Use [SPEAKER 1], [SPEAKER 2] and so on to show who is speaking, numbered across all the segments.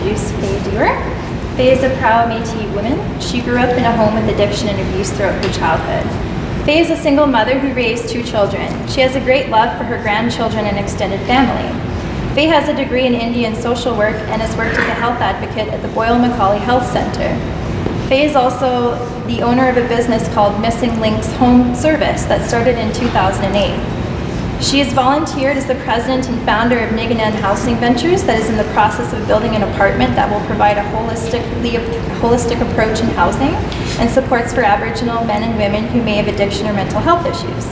[SPEAKER 1] introduce Faye Dewar. Faye is a proud Métis woman. She grew up in a home with addiction and abuse throughout her childhood. Faye is a single mother who raised 2 children. She has a great love for her grandchildren and extended family. Faye has a degree in Indian social work and has worked as a health advocate at the Boyle Health Center. Faye is also the owner of a business called Missing Links Home Service that started in 2008. She has volunteered as the president and founder of Niganan Housing Ventures that is in the process of building an apartment that will provide a holistic approach in housing and supports for Aboriginal men and women who may have addiction or mental health issues.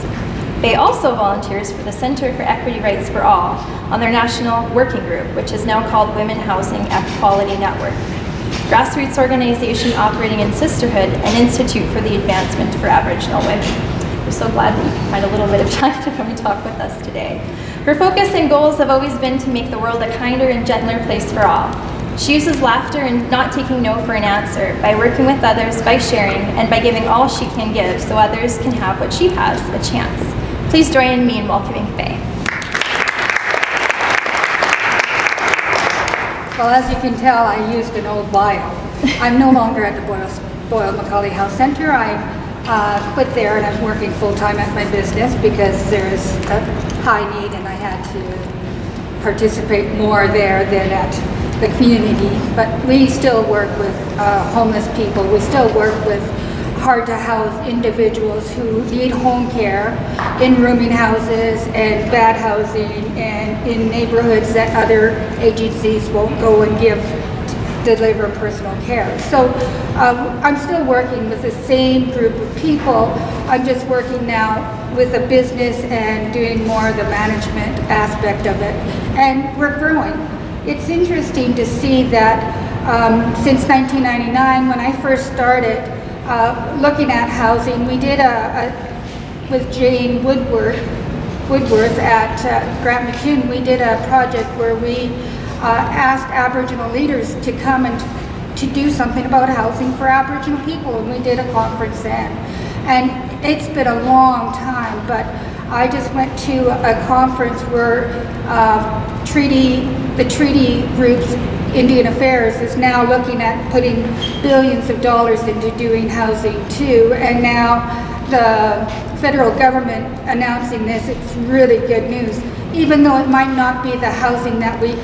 [SPEAKER 1] Faye also volunteers for the Centre for Equity Rights for All on their national working group, which is now called Women Housing Equality Network, grassroots organization operating in sisterhood and institute for the advancement for Aboriginal women. We're so glad that you can find a little bit of time to come and talk with us today. Her focus and goals have always been to make the world a kinder and gentler place for all. She uses laughter and not taking no for an answer, by working with others, by sharing, and by giving all she can give so others can have what she has, a chance. Please join me in welcoming Faye.
[SPEAKER 2] Well, as you can tell, I used an old bio. I'm no longer at the Boyle Health Center. I quit there and I'm working full-time at my business because there is a high need and I had to participate more there than at the community. But we still work with homeless people. We still work with hard-to-house individuals who need home care in rooming houses and bad housing and in neighborhoods that other agencies won't go and deliver personal care. So I'm still working with the same group of people. I'm just working now with a business and doing more of the management aspect of it. And we're growing. It's interesting to see that since 1999, when I first started looking at housing, we did with Jane Woodworth at Grant McCune, we did a project where we asked Aboriginal leaders to come and to do something about housing for Aboriginal people, and we did a conference then. And it's been a long time, but I just went to a conference where the treaty group's Indian Affairs is now looking at putting billions of dollars into doing housing too, and now the federal government announcing this. It's really good news, even though it might not be the housing that we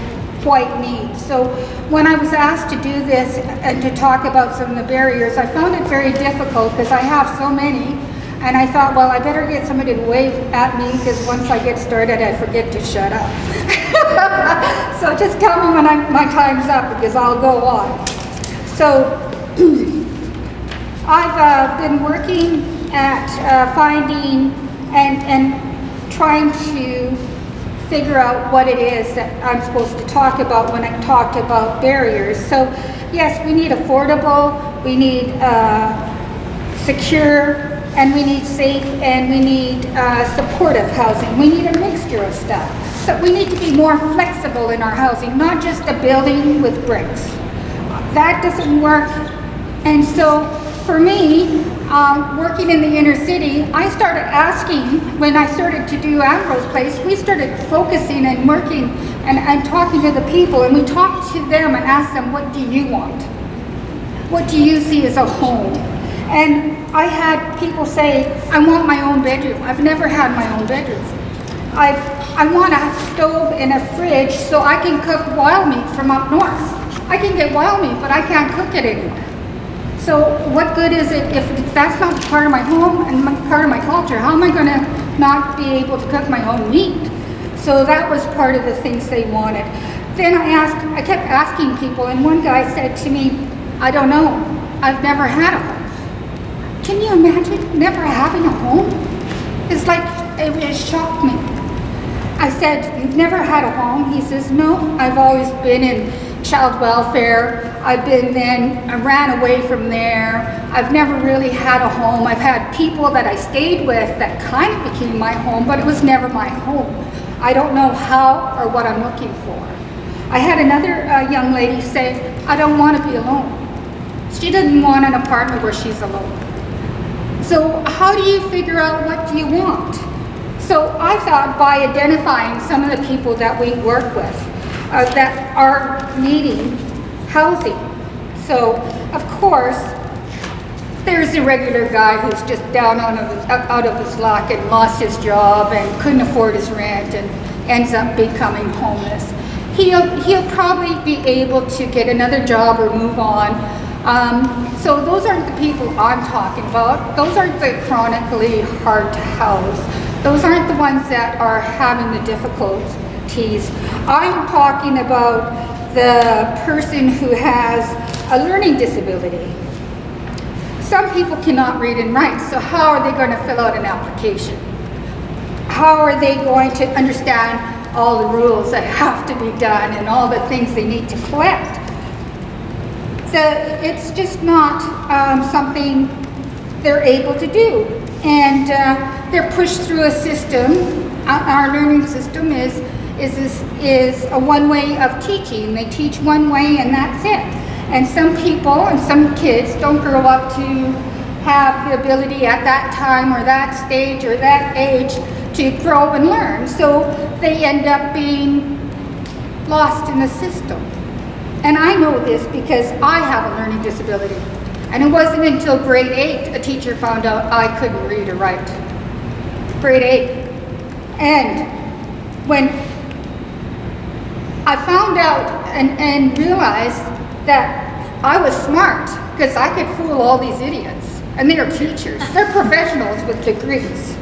[SPEAKER 2] quite need. So when I was asked to do this and to talk about some of the barriers, I found it very difficult because I have so many, and I thought, well, I better get somebody to wave at me because once I get started, I forget to shut up. So just tell me when my time's up because I'll go on. So I've been working at finding and trying to figure out what it is that I'm supposed to talk about when I talked about barriers. So yes, we need affordable, we need secure, and we need safe, and we need supportive housing. We need a mixture of stuff. So we need to be more flexible in our housing, not just a building with bricks. That doesn't work. And so for me, working in the inner city, I started asking, when I started to do Ambrose Place, we started focusing and working and talking to the people, and we talked to them and asked them, what do you want? What do you see as a home? And I had people say, I want my own bedroom. I've never had my own bedroom. I want a stove and a fridge so I can cook wild meat from up north. I can get wild meat, but I can't cook it anymore. So what good is it if that's not part of my home and part of my culture? How am I going to not be able to cook my own meat? So that was part of the things they wanted. Then I kept asking people, and one guy said to me, I don't know, I've never had a home. Can you imagine never having a home? It's like, it shocked me. I said, you've never had a home? He says, no, I've always been in child welfare. I ran away from there. I've never really had a home. I've had people that I stayed with that kind of became my home, but it was never my home. I don't know how or what I'm looking for. I had another young lady say, I don't want to be alone. She didn't want an apartment where she's alone. So how do you figure out what do you want? So I thought by identifying some of the people that we work with that are needing housing. So, of course, there's the regular guy who's just down out of his luck and lost his job and couldn't afford his rent and ends up becoming homeless. He'll probably be able to get another job or move on. So those aren't the people I'm talking about. Those aren't the chronically hard to house. Those aren't the ones that are having the difficulties. I'm talking about the person who has a learning disability. Some people cannot read and write, so how are they going to fill out an application? How are they going to understand all the rules that have to be done and all the things they need to collect? It's just not something they're able to do. And they're pushed through a system. Our learning system is a one way of teaching. They teach one way and that's it. And some people and some kids don't grow up to have the ability at that time or that stage or that age to grow and learn. So they end up being lost in the system. And I know this because I have a learning disability. And it wasn't until grade 8 a teacher found out I couldn't read or write. Grade 8. And when I found out and realized that I was smart because I could fool all these idiots. And they are teachers. They're professionals with degrees.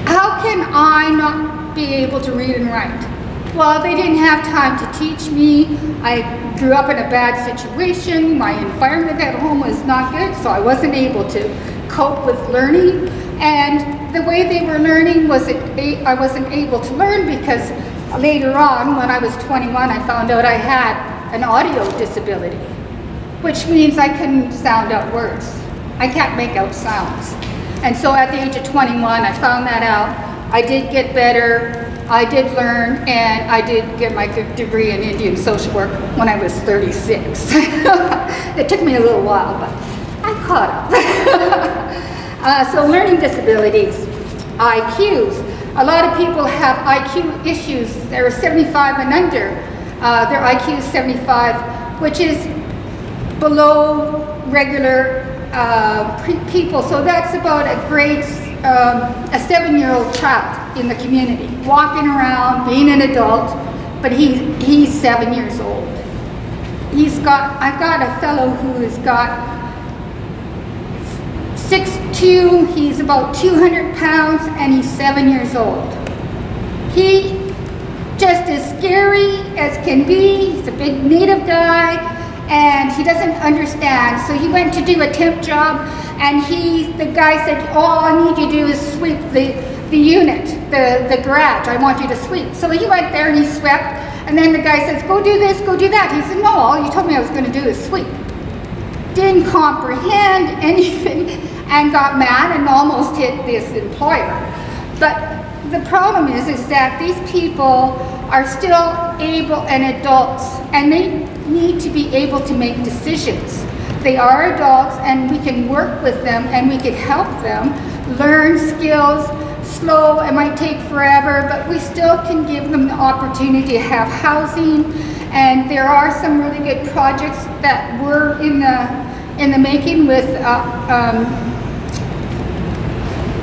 [SPEAKER 2] How can I not be able to read and write? Well, they didn't have time to teach me. I grew up in a bad situation. My environment at home was not good, so I wasn't able to cope with learning. And the way they were learning was I wasn't able to learn because later on, when I was 21, I found out I had an audio disability, which means I couldn't sound out words. I can't make out sounds. And so at the age of 21, I found that out. I did get better, I did learn, and I did get my degree in Indian social work when I was 36. It took me a little while, but I caught up. So learning disabilities, IQs. A lot of people have IQ issues. They're 75 and under. Their IQ is 75, which is below regular people. So that's about a 7-year-old child in the community, walking around, being an adult, but he's 7 years old. I've got a fellow who has got 6'2", he's about 200 pounds, and he's 7 years old. He just as scary as can be. He's a big native guy, and he doesn't understand. So he went to do a temp job, and the guy said, all I need you to do is sweep the unit, the garage. I want you to sweep. So he went there and he swept, and then the guy says, go do this, go do that. He said, no, all you told me I was going to do is sweep. Didn't comprehend anything and got mad and almost hit this employer. But the problem is that these people are still able and adults, and they need to be able to make decisions. They are adults, and we can work with them and we can help them learn skills. Slow, it might take forever, but we still can give them the opportunity to have housing. And there are some really good projects that were in the making with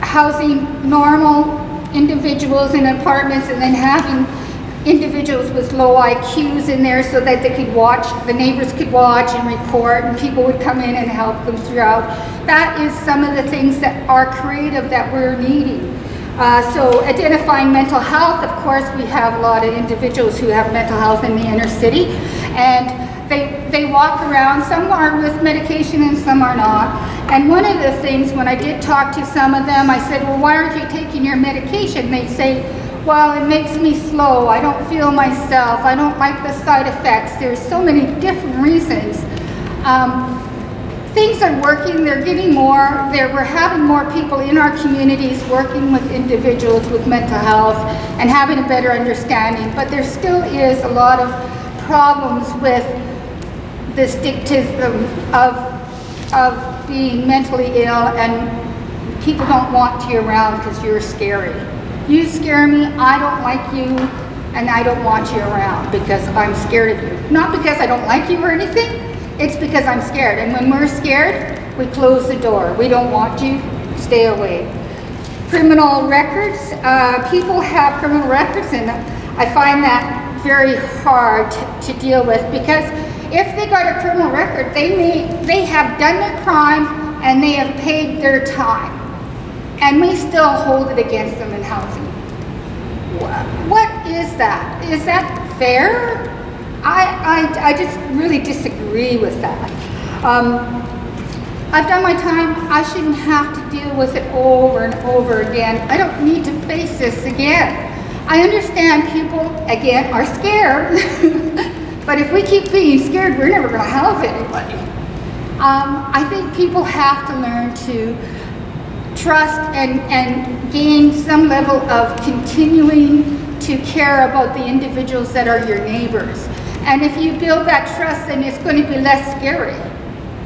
[SPEAKER 2] housing normal individuals in apartments, and then having individuals with low IQs in there so that they could watch, the neighbors could watch and report, and people would come in and help them throughout. That is some of the things that are creative that we're needing. So identifying mental health, of course, we have a lot of individuals who have mental health in the inner city, and they walk around. Some are with medication and some are not. And one of the things, when I did talk to some of them, I said, well, why aren't you taking your medication? They say, well, it makes me slow. I don't feel myself. I don't like the side effects. There's so many different reasons. Things are working. They're getting more. We're having more people in our communities working with individuals with mental health and having a better understanding. But there still is a lot of problems with the stigmatism of being mentally ill, and people don't want you around because you're scary. You scare me, I don't like you, and I don't want you around because I'm scared of you. Not because I don't like you or anything, it's because I'm scared. And when we're scared, we close the door. We don't want you, stay away. Criminal records, people have criminal records, and I find that very hard to deal with, because if they got a criminal record, they have done their crime and they have paid their time, and we still hold it against them in housing. What is that? Is that fair? I just really disagree with that. I've done my time. I shouldn't have to deal with it over and over again. I don't need to face this again. I understand people, again, are scared, but if we keep being scared, we're never going to help anybody. I think people have to learn to trust and gain some level of continuing to care about the individuals that are your neighbors. And if you build that trust, then it's going to be less scary.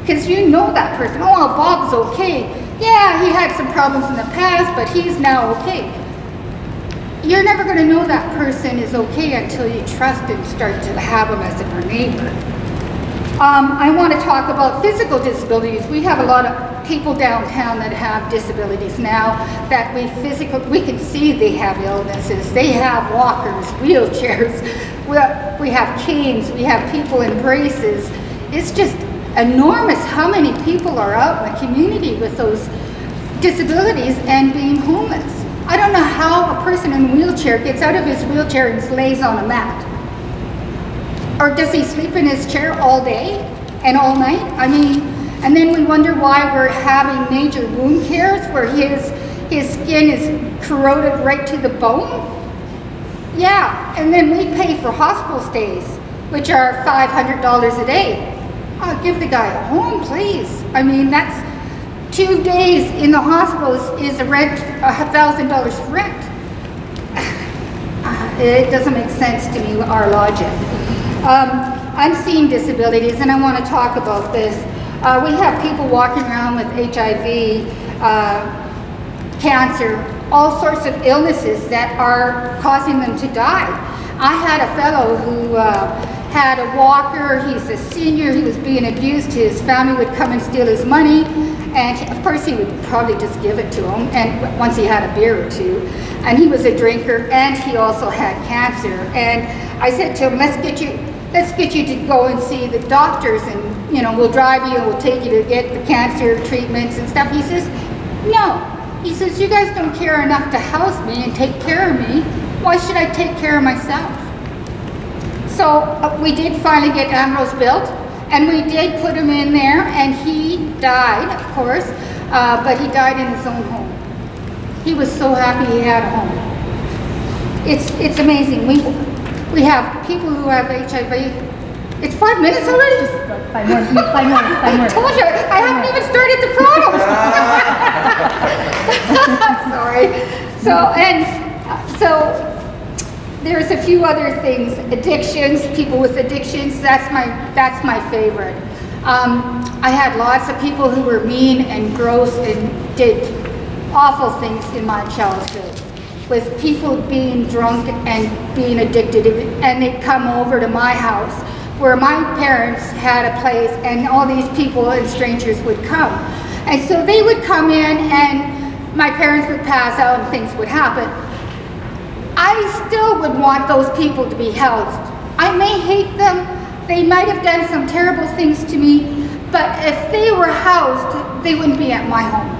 [SPEAKER 2] Because you know that person. Oh, well, Bob's okay. Yeah, he had some problems in the past, but he's now okay. You're never going to know that person is okay until you trust and start to have them as a neighbor. I want to talk about physical disabilities. We have a lot of people downtown that have disabilities now that we can see they have illnesses. They have walkers, wheelchairs, we have canes, we have people in braces. It's just enormous how many people are out in the community with those disabilities and being homeless. I don't know how a person in a wheelchair gets out of his wheelchair and lays on a mat. Or does he sleep in his chair all day and all night? I mean, and then we wonder why we're having major wound cares where his skin is corroded right to the bone. Yeah, and then we pay for hospital stays, which are $500 a day. Oh, give the guy a home, please. I mean, that's 2 days in the hospital is a rent, $1,000 rent. It doesn't make sense to me, our logic. I'm seeing disabilities, and I want to talk about this. We have people walking around with HIV, cancer, all sorts of illnesses that are causing them to die. I had a fellow who had a walker. He's a senior. He was being abused. His family would come and steal his money, and of course he would probably just give it to him, and once he had a beer or two. And he was a drinker, and he also had cancer. And I said to him, let's get you to go and see the doctors, and we'll drive you and we'll take you to get the cancer treatments and stuff. He says, no. He says, you guys don't care enough to house me and take care of me. Why should I take care of myself? So we did finally get Ambrose built, and we did put him in there, and he died, of course, but he died in his own home. He was so happy he had a home. It's amazing. We have people who have HIV. It's 5 minutes already?
[SPEAKER 3] Just 5 more.
[SPEAKER 2] I told you, I haven't even started the problems. I'm sorry. So there's a few other things. Addictions, people with addictions, that's my favorite. I had lots of people who were mean and gross and did awful things in my childhood, with people being drunk and being addicted, and they'd come over to my house where my parents had a place, and all these people and strangers would come. And so they would come in, and my parents would pass out and things would happen. I still would want those people to be housed. I may hate them, they might have done some terrible things to me, but if they were housed, they wouldn't be at my home.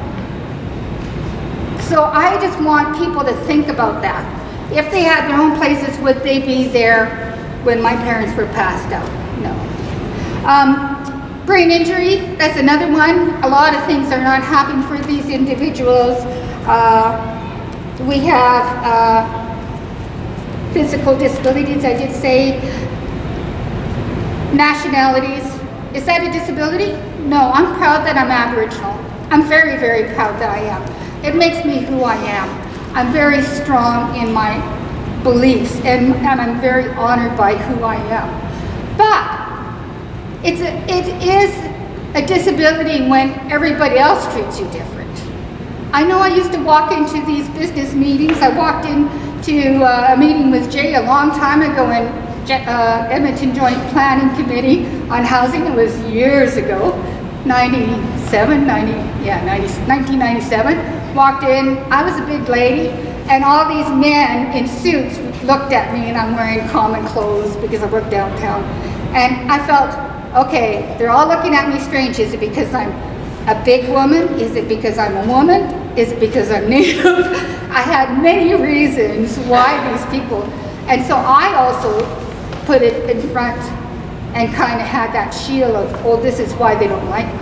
[SPEAKER 2] So I just want people to think about that. If they had their own places, would they be there when my parents were passed out? No. Brain injury, that's another one. A lot of things are not happening for these individuals. We have physical disabilities, I did say. Nationalities, is that a disability? No, I'm proud that I'm Aboriginal. I'm very, very proud that I am. It makes me who I am. I'm very strong in my beliefs, and I'm very honored by who I am. But it is a disability when everybody else treats you different. I know I used to walk into these business meetings. I walked in to a meeting with Jay a long time ago in Edmonton Joint Planning Committee on Housing. It was years ago, 1997. Walked in, I was a big lady, and all these men in suits looked at me, and I'm wearing common clothes because I work downtown. And I felt, okay, they're all looking at me strange. Is it because I'm a big woman? Is it because I'm a woman? Is it because I'm Native? I had many reasons why these people, and so I also put it in front and kind of had that shield of, oh, this is why they don't like me.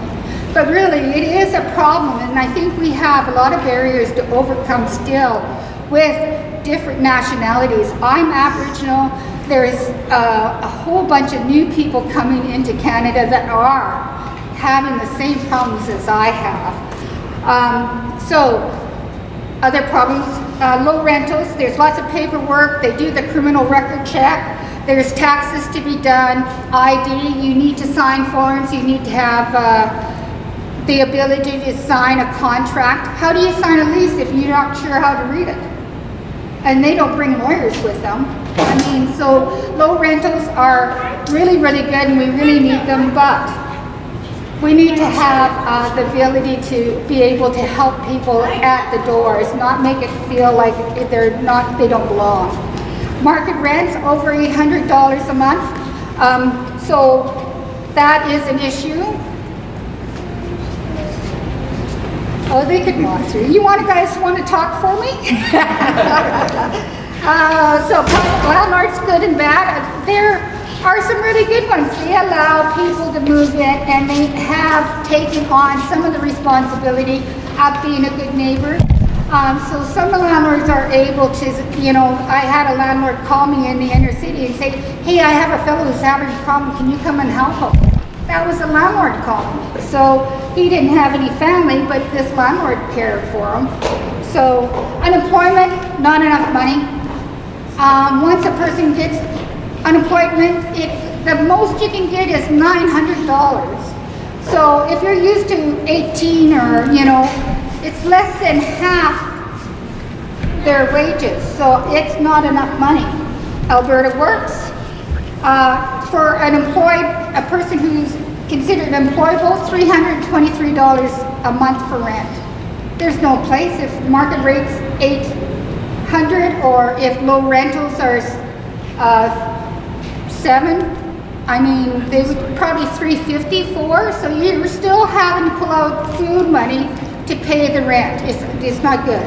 [SPEAKER 2] But really, it is a problem, and I think we have a lot of barriers to overcome still with different nationalities. I'm Aboriginal. There's a whole bunch of new people coming into Canada that are having the same problems as I have. So, other problems, low rentals. There's lots of paperwork. They do the criminal record check. There's taxes to be done, ID. You need to sign forms. You need to have the ability to sign a contract. How do you sign a lease if you're not sure how to read it? And they don't bring lawyers with them. I mean, so low rentals are really, really good, and we really need them, but we need to have the ability to be able to help people at the doors, not make it feel like they don't belong. Market rents over $800 a month, so that is an issue. Oh, they could walk through. You guys want to talk for me? So private landlords, good and bad. There are some really good ones. They allow people to move in, and they have taken on some of the responsibility of being a good neighbor. So some landlords are able to, I had a landlord call me in the inner city and say, hey, I have a fellow who's having a problem. Can you come and help him? That was a landlord calling me. So he didn't have any family, but this landlord cared for him. So unemployment, not enough money. Once a person gets unemployment, the most you can get is $900. So if you're used to 18 or, it's less than half their wages. So it's not enough money. Alberta Works. For a person who's considered employable, $323 a month for rent. There's no place. If market rate's $800, or if low rentals are $7, I mean, they would probably $350 for. So you're still having to pull out food money to pay the rent. It's not good.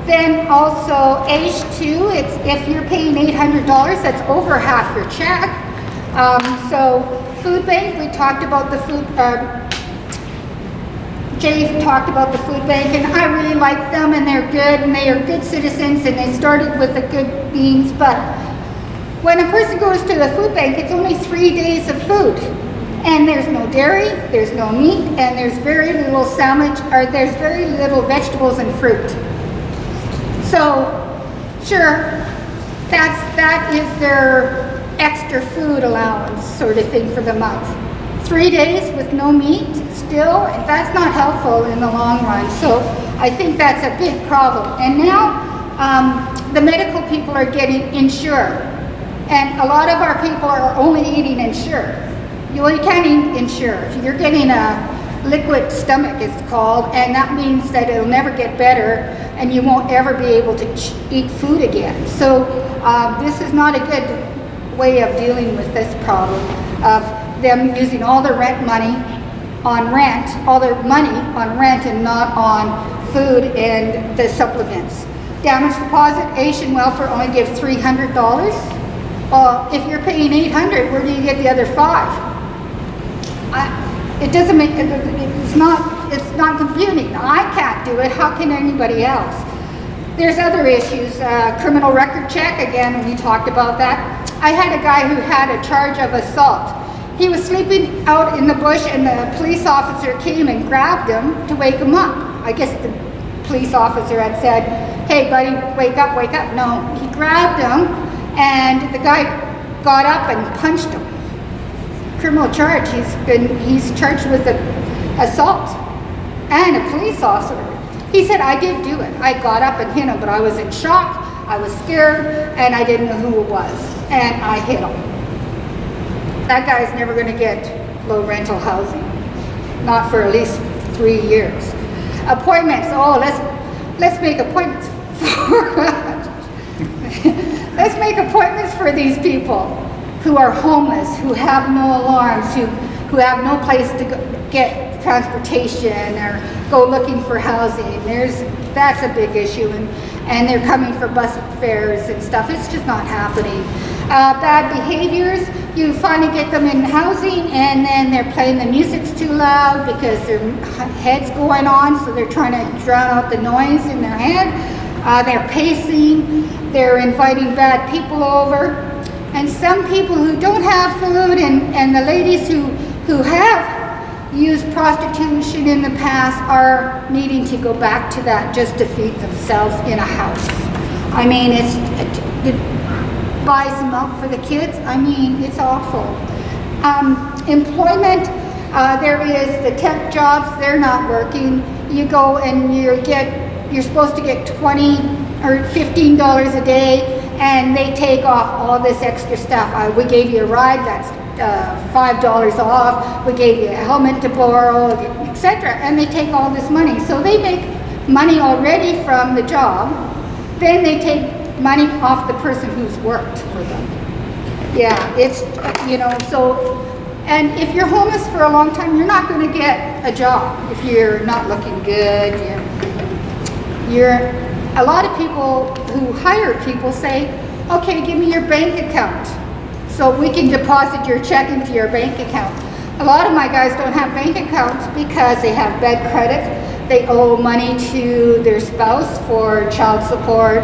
[SPEAKER 2] Then also H2, if you're paying $800, that's over half your check. So food bank, we talked about the food, Jay talked about the food bank, and I really like them, and they're good, and they are good citizens, and they started with the good beans, but when a person goes to the food bank, it's only 3 days of food. And there's no dairy, there's no meat, and there's very little sandwich, or there's very little vegetables and fruit. So, sure, that is their extra food allowance sort of thing for the month. 3 days with no meat, still, that's not helpful in the long run. So I think that's a big problem. And now the medical people are getting insured. And a lot of our people are only eating insured. You can't eat insured. You're getting a liquid stomach, it's called, and that means that it'll never get better, and you won't ever be able to eat food again. So this is not a good way of dealing with this problem of them using all their rent money on rent, all their money on rent and not on food and the supplements. Damage deposit, Asian welfare only gives $300. If you're paying $800, where do you get the other $5? It doesn't make, it's not computing. I can't do it, how can anybody else? There's other issues, criminal record check, again, we talked about that. I had a guy who had a charge of assault. He was sleeping out in the bush, and the police officer came and grabbed him to wake him up. I guess the police officer had said, hey buddy, wake up, wake up. No, he grabbed him, and the guy got up and punched him. Criminal charge, he's charged with assault and a police officer. He said, I did do it. I got up and hit him, but I was in shock, I was scared, and I didn't know who it was, and I hit him. That guy's never going to get low rental housing, not for at least 3 years. Appointments, let's make appointments for let's make appointments for these people who are homeless, who have no alarms, who have no place to get transportation or go looking for housing. That's a big issue, and they're coming for bus fares and stuff. It's just not happening. Bad behaviors, you finally get them in housing, and then they're playing the music's too loud because their head's going on, so they're trying to drown out the noise in their head. They're pacing, they're inviting bad people over. And some people who don't have food, and the ladies who have used prostitution in the past are needing to go back to that just to feed themselves in a house. I mean, it buys them out for the kids. I mean, it's awful. Employment, there is the temp jobs, they're not working. You go and you're supposed to get $20 or $15 a day, and they take off all this extra stuff. We gave you a ride, that's $5 off. We gave you a helmet to borrow, etc. And they take all this money. So they make money already from the job. Then they take money off the person who's worked for them. Yeah, it's, so, and if you're homeless for a long time, you're not going to get a job if you're not looking good. A lot of people who hire people say, okay, give me your bank account so we can deposit your check into your bank account. A lot of my guys don't have bank accounts because they have bad credit. They owe money to their spouse for child support.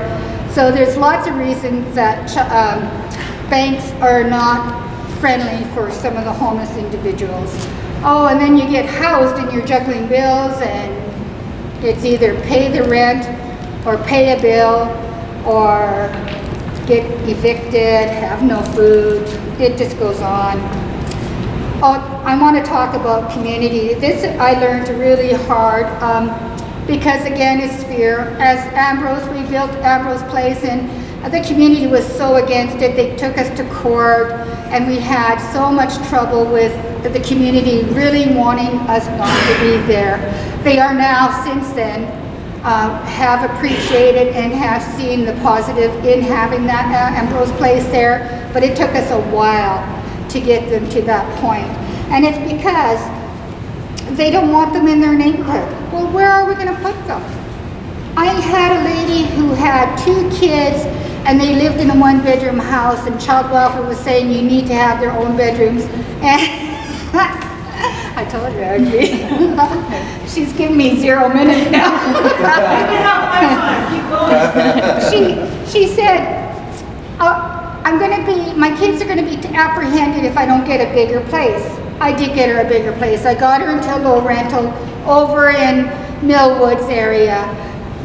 [SPEAKER 2] So there's lots of reasons that banks are not friendly for some of the homeless individuals. Oh, and then you get housed and you're juggling bills, and it's either pay the rent or pay a bill or get evicted, have no food. It just goes on. Oh, I want to talk about community. This I learned really hard because again, it's fear. As Ambrose, we built Ambrose Place, and the community was so against it. They took us to court, and we had so much trouble with the community really wanting us not to be there. They are now, since then, have appreciated and have seen the positive in having that Ambrose Place there, but it took us a while to get them to that point. And it's because they don't want them in their neighborhood. Well, where are we going to put them? I had a lady who had 2 kids, and they lived in a 1-bedroom house, and child welfare was saying you need to have their own bedrooms. And I told her I'd be. She's giving me 0 minutes now. She said, my kids are going to be apprehended if I don't get a bigger place. I did get her a bigger place. I got her into a low rental over in Millwoods area.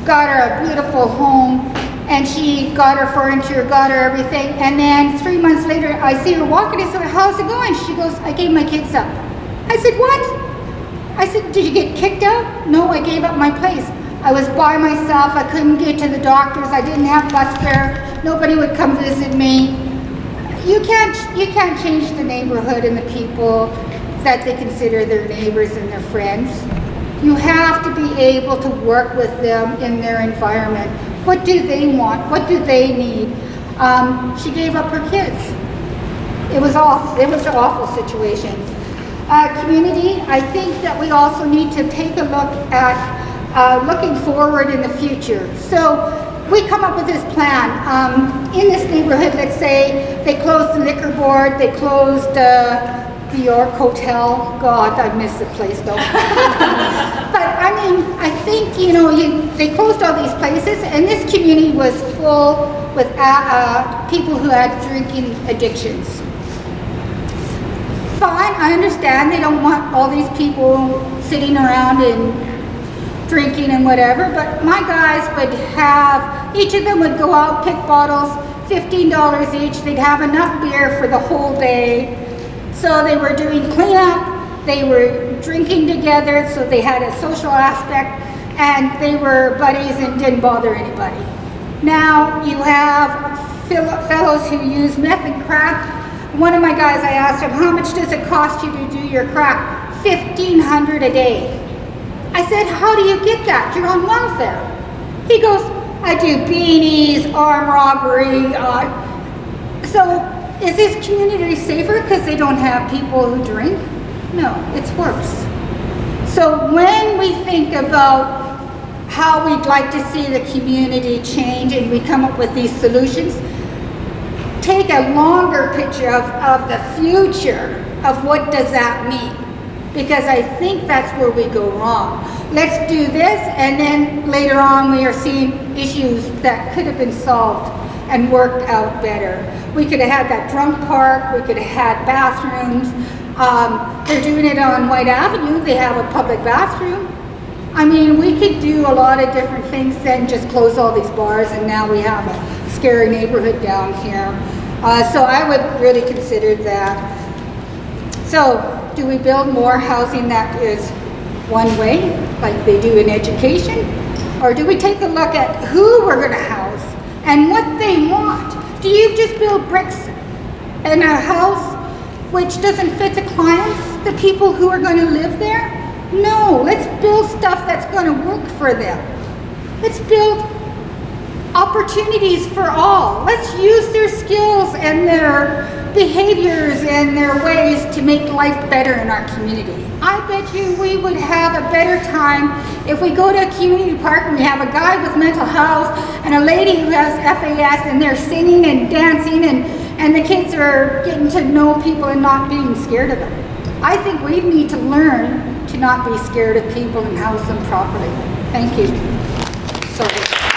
[SPEAKER 2] Got her a beautiful home, and she got her furniture, got her everything. And then 3 months later, I see her walking. I said, how's it going? She goes, I gave my kids up. I said, what? I said, did you get kicked out? No, I gave up my place. I was by myself. I couldn't get to the doctors. I didn't have bus fare. Nobody would come visit me. You can't change the neighborhood and the people that they consider their neighbors and their friends. You have to be able to work with them in their environment. What do they want? What do they need? She gave up her kids. It was awful. It was an awful situation. Community, I think that we also need to take a look at looking forward in the future. So we come up with this plan. In this neighborhood, let's say they closed the liquor board, they closed the York Hotel. God, I miss the place though. But I mean, I think, they closed all these places, and this community was full with people who had drinking addictions. Fine, I understand they don't want all these people sitting around and drinking and whatever, but my guys would have, each of them would go out, pick bottles, $15 each. They'd have enough beer for the whole day. So they were doing cleanup, they were drinking together, so they had a social aspect. and they were buddies and didn't bother anybody. Now you have fellows who use meth and crack. One of my guys, I asked him, how much does it cost you to do your crack? $1,500 a day. I said, how do you get that? You're on welfare. He goes, I do beanies, armed robbery. So is this community safer because they don't have people who drink? No, it's worse. So when we think about how we'd like to see the community change and we come up with these solutions, take a longer picture of the future of what does that mean. Because I think that's where we go wrong. Let's do this, and then later on we are seeing issues that could have been solved and worked out better. We could have had that drunk park, we could have had bathrooms. They're doing it on White Avenue, they have a public bathroom. I mean, we could do a lot of different things than just close all these bars, and now we have a scary neighborhood down here. So I would really consider that. So, do we build more housing that is one way, like they do in education? Or do we take a look at who we're going to house and what they want? Do you just build bricks in a house which doesn't fit the clients, the people who are going to live there? No, let's build stuff that's going to work for them. Let's build opportunities for all. Let's use their skills and their behaviors and their ways to make life better in our community. I bet you we would have a better time if we go to a community park and we have a guy with mental health and a lady who has FAS and they're singing and dancing and the kids are getting to know people and not being scared of them. I think we need to learn to not be scared of people and house them properly. Thank you.